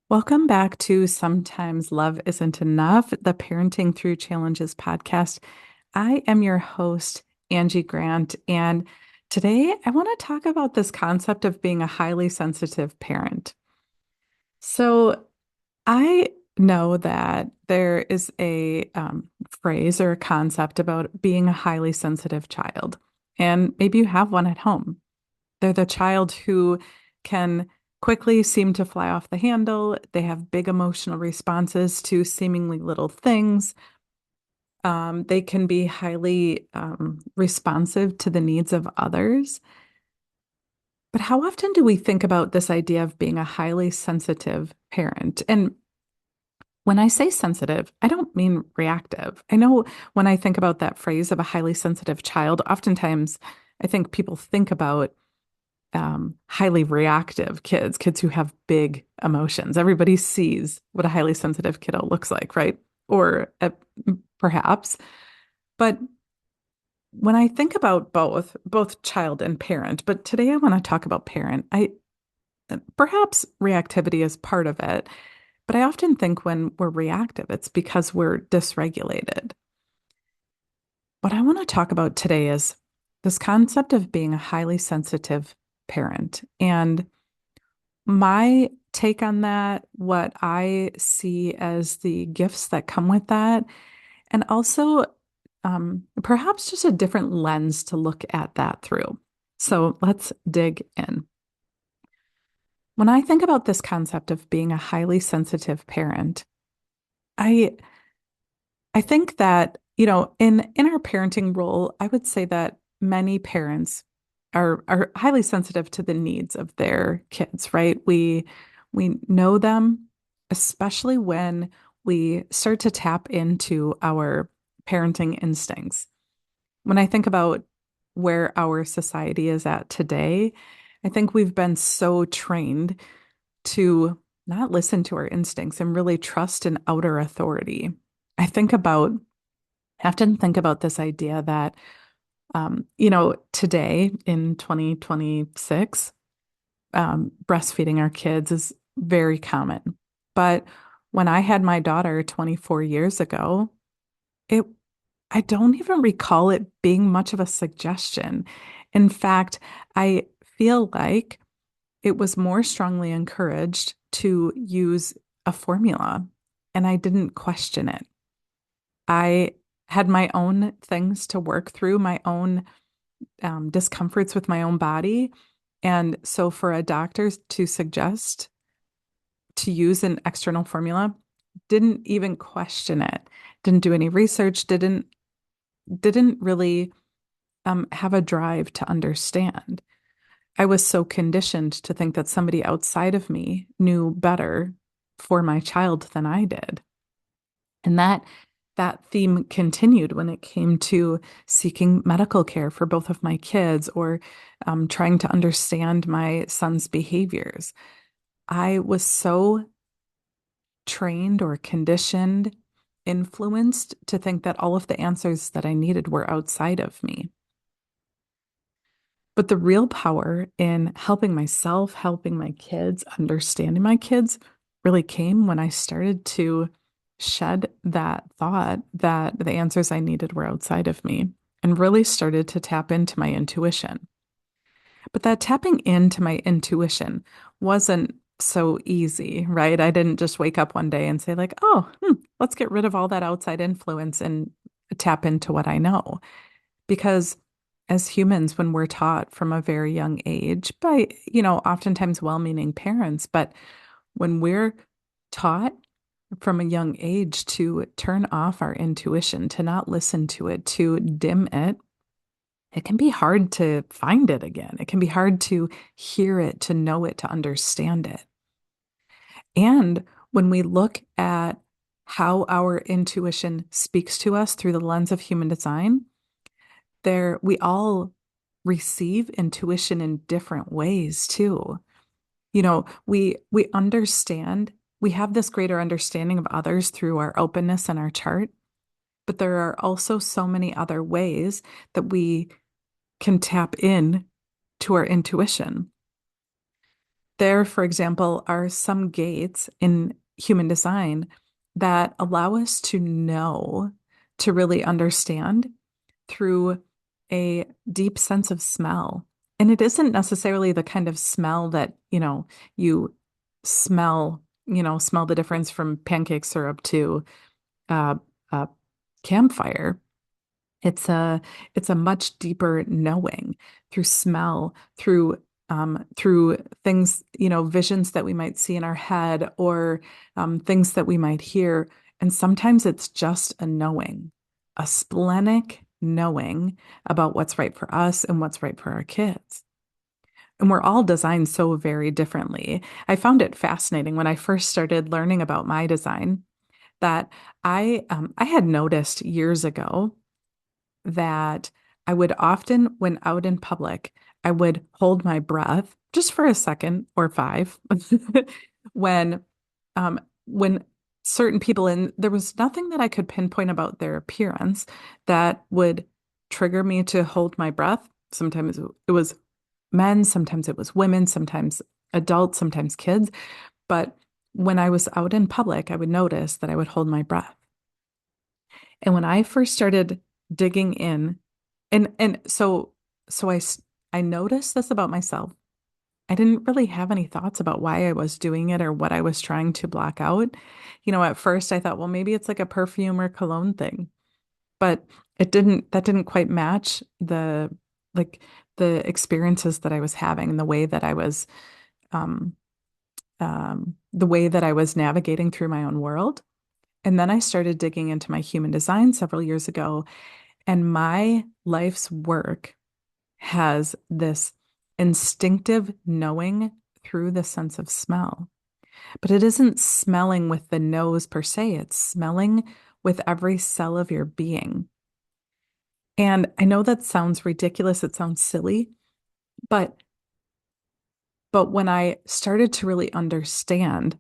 Welcome back to Sometimes Love Isn't Enough, the Parenting Through Challenges podcast. I am your host, Angie Grant, and today I want to talk about this concept of being a highly sensitive parent. So, I know that there is a phrase or a concept about being a highly sensitive child, and maybe you have one at home. They're the child who can quickly seem to fly off the handle. They have big emotional responses to seemingly little things. They can be highly responsive to the needs of others. But how often do we think about this idea of being a highly sensitive parent? And when I say sensitive, I don't mean reactive. I know when I think about that phrase of a highly sensitive child, oftentimes I think people think about highly reactive kids, kids who have big emotions. Everybody sees what a highly sensitive kiddo looks like, right? Or perhaps. But when I think about both child and parent, but today I want to talk about parent. I perhaps reactivity is part of it, but I often think when we're reactive, it's because we're dysregulated. What I want to talk about today is this concept of being a highly sensitive parent. And my take on that, what I see as the gifts that come with that, and also perhaps just a different lens to look at that through. So let's dig in. When I think about this concept of being a highly sensitive parent, I I think that, in our parenting role, I would say that many parents are highly sensitive to the needs of their kids, right? We know them, especially when we start to tap into our parenting instincts. When I think about where our society is at today, I think we've been so trained to not listen to our instincts and really trust an outer authority. I think about, I often think about this idea that, today in 2026, breastfeeding our kids is very common. But when I had my daughter 24 years ago, it, I don't even recall it being much of a suggestion. In fact, I feel like it was more strongly encouraged to use a formula, and I didn't question it. I had my own things to work through, my own discomforts with my own body. And so for a doctor to suggest to use an external formula, didn't even question it, didn't do any research, didn't really have a drive to understand. I was so conditioned to think that somebody outside of me knew better for my child than I did. And that theme continued when it came to seeking medical care for both of my kids or trying to understand my son's behaviors. I was so trained or conditioned, influenced to think that all of the answers that I needed were outside of me. But the real power in helping myself, helping my kids, understanding my kids really came when I started to shed that thought that the answers I needed were outside of me and really started to tap into my intuition. But that tapping into my intuition wasn't so easy, right? I didn't just wake up one day and say, like, oh, let's get rid of all that outside influence and tap into what I know. Because as humans, when we're taught from a very young age by, oftentimes well-meaning parents, but when we're taught from a young age to turn off our intuition, to not listen to it, to dim it, it can be hard to find it again. It can be hard to hear it, to know it, to understand it. And when we look at how our intuition speaks to us through the lens of human design, there we all receive intuition in different ways too. We understand, we have this greater understanding of others through our openness and our chart, but there are also so many other ways that we can tap in to our intuition. There, for example, are some gates in human design that allow us to know, to really understand through a deep sense of smell. And it isn't necessarily the kind of smell that, you smell, smell the difference from pancake syrup to uh, a campfire. It's a it's a much deeper knowing through smell, through things, visions that we might see in our head or things that we might hear. And sometimes it's just a knowing, a splenic knowing about what's right for us and what's right for our kids. And we're all designed so very differently. I found it fascinating when I first started learning about my design that I had noticed years ago that I would often, when out in public, I would hold my breath just for a second or five when when certain people, and there was nothing that I could pinpoint about their appearance that would trigger me to hold my breath. Sometimes it was men, sometimes it was women, sometimes adults, sometimes kids. But when I was out in public, I would notice that I would hold my breath. And when I first started digging in, and so I noticed this about myself. I didn't really have any thoughts about why I was doing it or what I was trying to block out. At first I thought, well, maybe it's like a perfume or cologne thing, but that didn't quite match like the experiences that I was having and um, the way that I was navigating through my own world. And then I started digging into my human design several years ago, and my life's work has this instinctive knowing through the sense of smell. But it isn't smelling with the nose per se, it's smelling with every cell of your being. And I know that sounds ridiculous, it sounds silly, but when I started to really understand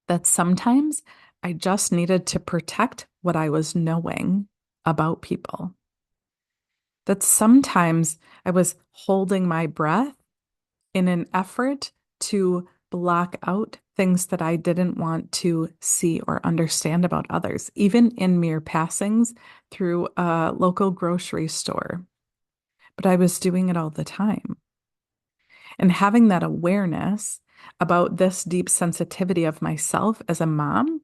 that sometimes I just needed to protect what I was knowing about people, that sometimes I was holding my breath in an effort to block out things that I didn't want to see or understand about others, even in mere passings through a local grocery store. But I was doing it all the time. And having that awareness about this deep sensitivity of myself as a mom,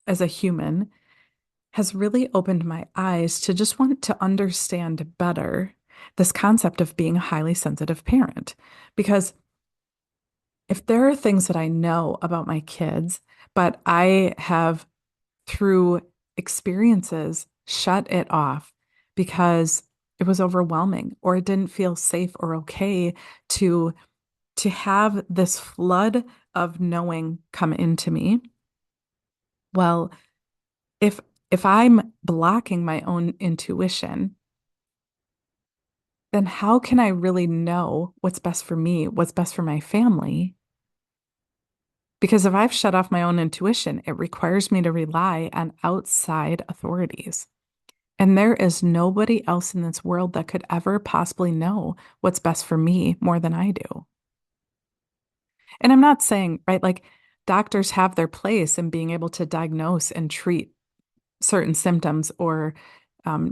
as a human, has really opened my eyes to just want to understand better this concept of being a highly sensitive parent. Because if there are things that I know about my kids, but I have, through experiences, shut it off because it was overwhelming or it didn't feel safe or okay to have this flood of knowing come into me. Well, if I'm blocking my own intuition, then how can I really know what's best for me, what's best for my family? Because if I've shut off my own intuition, it requires me to rely on outside authorities. And there is nobody else in this world that could ever possibly know what's best for me more than I do. And I'm not saying, right, like doctors have their place in being able to diagnose and treat certain symptoms or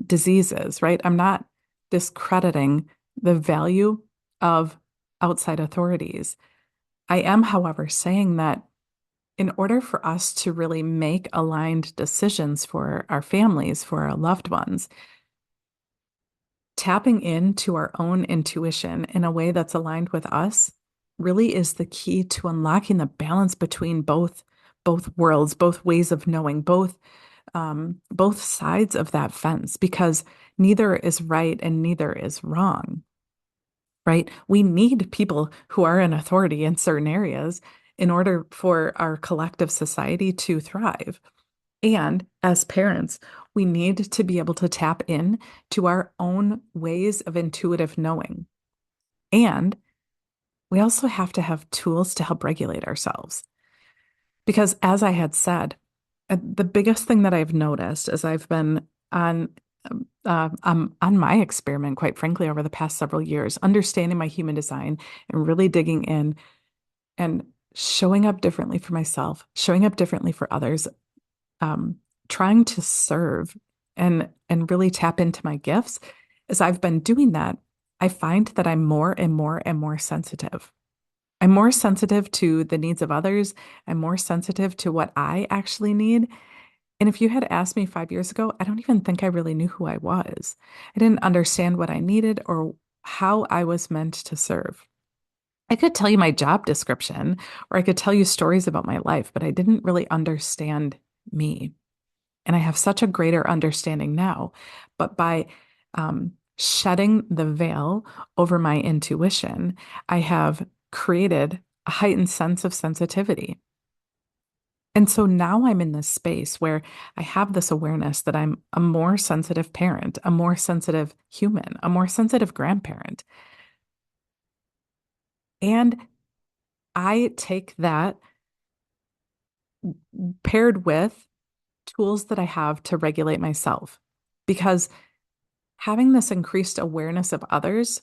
diseases, right? I'm not discrediting the value of outside authorities. I am, however, saying that in order for us to really make aligned decisions for our families, for our loved ones, tapping into our own intuition in a way that's aligned with us really is the key to unlocking the balance between both worlds, both ways of knowing, both sides of that fence, because neither is right and neither is wrong, right? We need people who are in authority in certain areas in order for our collective society to thrive. And as parents, we need to be able to tap in to our own ways of intuitive knowing. And we also have to have tools to help regulate ourselves. Because as I had said, the biggest thing that I've noticed as I've been on my experiment, quite frankly, over the past several years, understanding my human design and really digging in, and showing up differently for myself, showing up differently for others, um, trying to serve and really tap into my gifts. As I've been doing that, I find that I'm more and more and more sensitive. I'm more sensitive to the needs of others. I'm more sensitive to what I actually need. And if you had asked me 5 years ago, I don't even think I really knew who I was. I didn't understand what I needed or how I was meant to serve. I could tell you my job description or I could tell you stories about my life, but I didn't really understand me. And I have such a greater understanding now. But by shedding the veil over my intuition, I have created a heightened sense of sensitivity. And so now I'm in this space where I have this awareness that I'm a more sensitive parent, a more sensitive human, a more sensitive grandparent. And I take that paired with tools that I have to regulate myself because having this increased awareness of others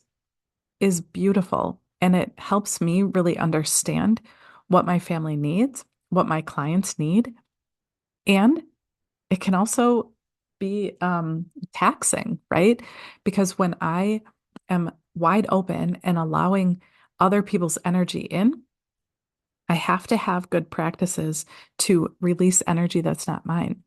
is beautiful and it helps me really understand what my family needs, what my clients need, and it can also be taxing, right? Because when I am wide open and allowing other people's energy in, I have to have good practices to release energy that's not mine.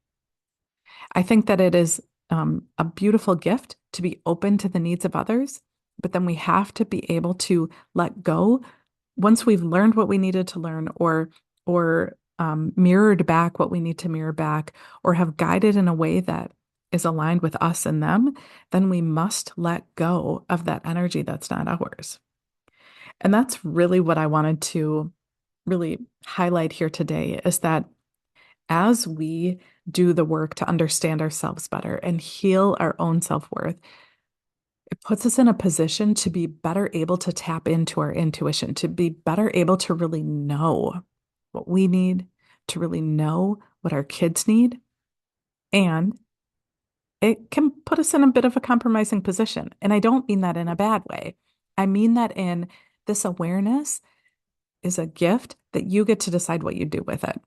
I think that it is a beautiful gift to be open to the needs of others, but then we have to be able to let go once we've learned what we needed to learn or mirrored back what we need to mirror back or have guided in a way that is aligned with us and them, then we must let go of that energy that's not ours. And that's really what I wanted to really highlight here today is that as we do the work to understand ourselves better and heal our own self-worth, it puts us in a position to be better able to tap into our intuition, to be better able to really know what we need, to really know what our kids need. And it can put us in a bit of a compromising position. And I don't mean that in a bad way. I mean that in this awareness is a gift that you get to decide what you do with it.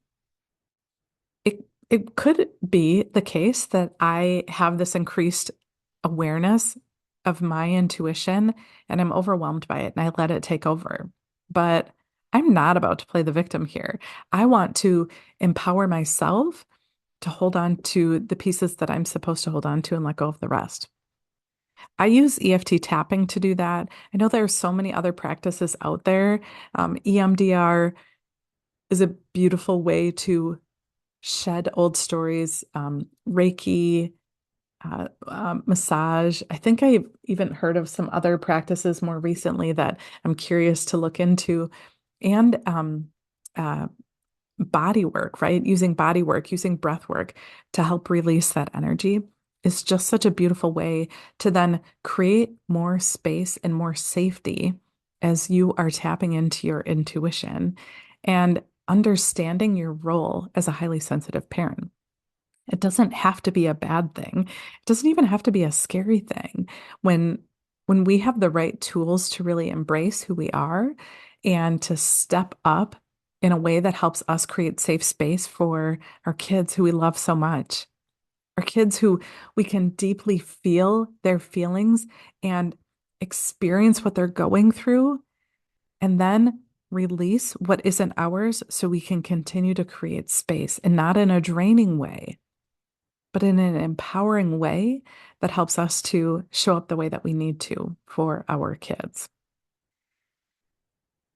It could be the case that I have this increased awareness of my intuition and I'm overwhelmed by it and I let it take over. But I'm not about to play the victim here. I want to empower myself to hold on to the pieces that I'm supposed to hold on to and let go of the rest. I use EFT tapping to do that. I know there are so many other practices out there. EMDR is a beautiful way to shed old stories, Reiki, massage. I think I've even heard of some other practices more recently that I'm curious to look into. And uh, body work, right? Using body work, using breath work to help release that energy is just such a beautiful way to then create more space and more safety as you are tapping into your intuition and understanding your role as a highly sensitive parent. It doesn't have to be a bad thing. It doesn't even have to be a scary thing. When when we have the right tools to really embrace who we are and to step up in a way that helps us create safe space for our kids who we love so much, our kids who we can deeply feel their feelings and experience what they're going through, and then release what isn't ours so we can continue to create space and not in a draining way but in an empowering way that helps us to show up the way that we need to for our kids.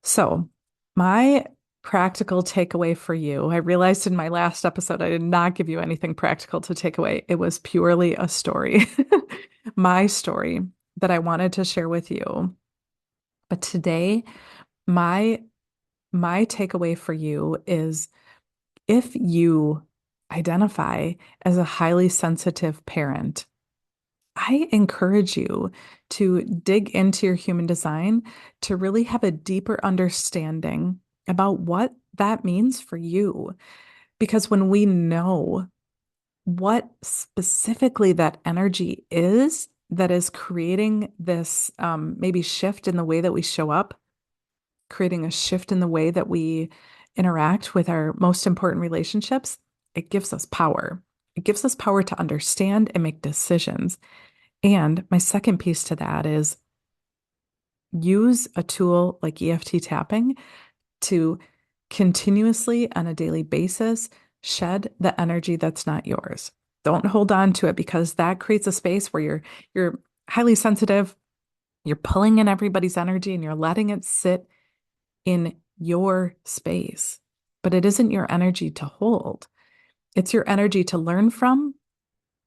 So, my practical takeaway for you, I realized in my last episode, I did not give you anything practical to take away. It was purely a story, my story that I wanted to share with you. But today, my my takeaway for you is if you identify as a highly sensitive parent, I encourage you to dig into your human design to really have a deeper understanding about what that means for you. Because when we know what specifically that energy is that is creating this maybe shift in the way that we show up, creating a shift in the way that we interact with our most important relationships, it gives us power. It gives us power to understand and make decisions. And my second piece to that is use a tool like EFT tapping to continuously on a daily basis shed the energy that's not yours. Don't hold on to it because that creates a space where you're highly sensitive, you're pulling in everybody's energy and you're letting it sit in your space. But it isn't your energy to hold. It's your energy to learn from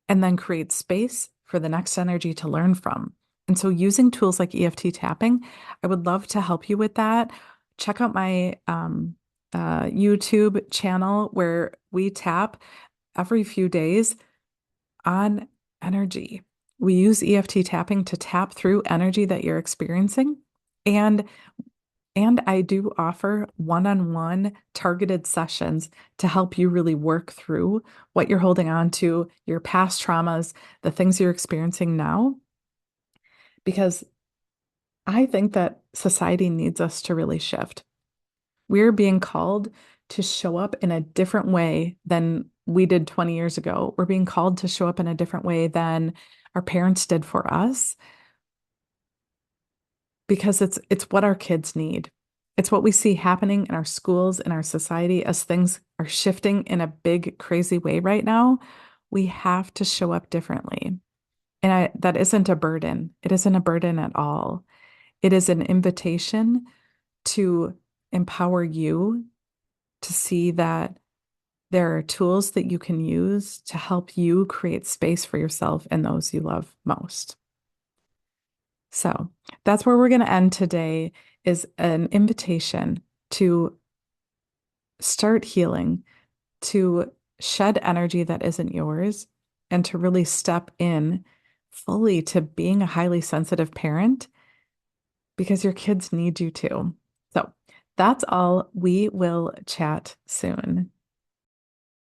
and then create space for the next energy to learn from. And so using tools like EFT tapping, I would love to help you with that. Check out my YouTube channel where we tap every few days on energy. We use EFT tapping to tap through energy that you're experiencing. And and I do offer one-on-one targeted sessions to help you really work through what you're holding on to, your past traumas, the things you're experiencing now, because I think that society needs us to really shift. We're being called to show up in a different way than we did 20 years ago. We're being called to show up in a different way than our parents did for us because it's what our kids need. It's what we see happening in our schools, in our society as things are shifting in a big, crazy way right now. We have to show up differently. And that isn't a burden. It isn't a burden at all. It is an invitation to empower you to see that there are tools that you can use to help you create space for yourself and those you love most. So that's where we're going to end today is an invitation to start healing, to shed energy that isn't yours, and to really step in fully to being a highly sensitive parent because your kids need you to. So that's all. We will chat soon.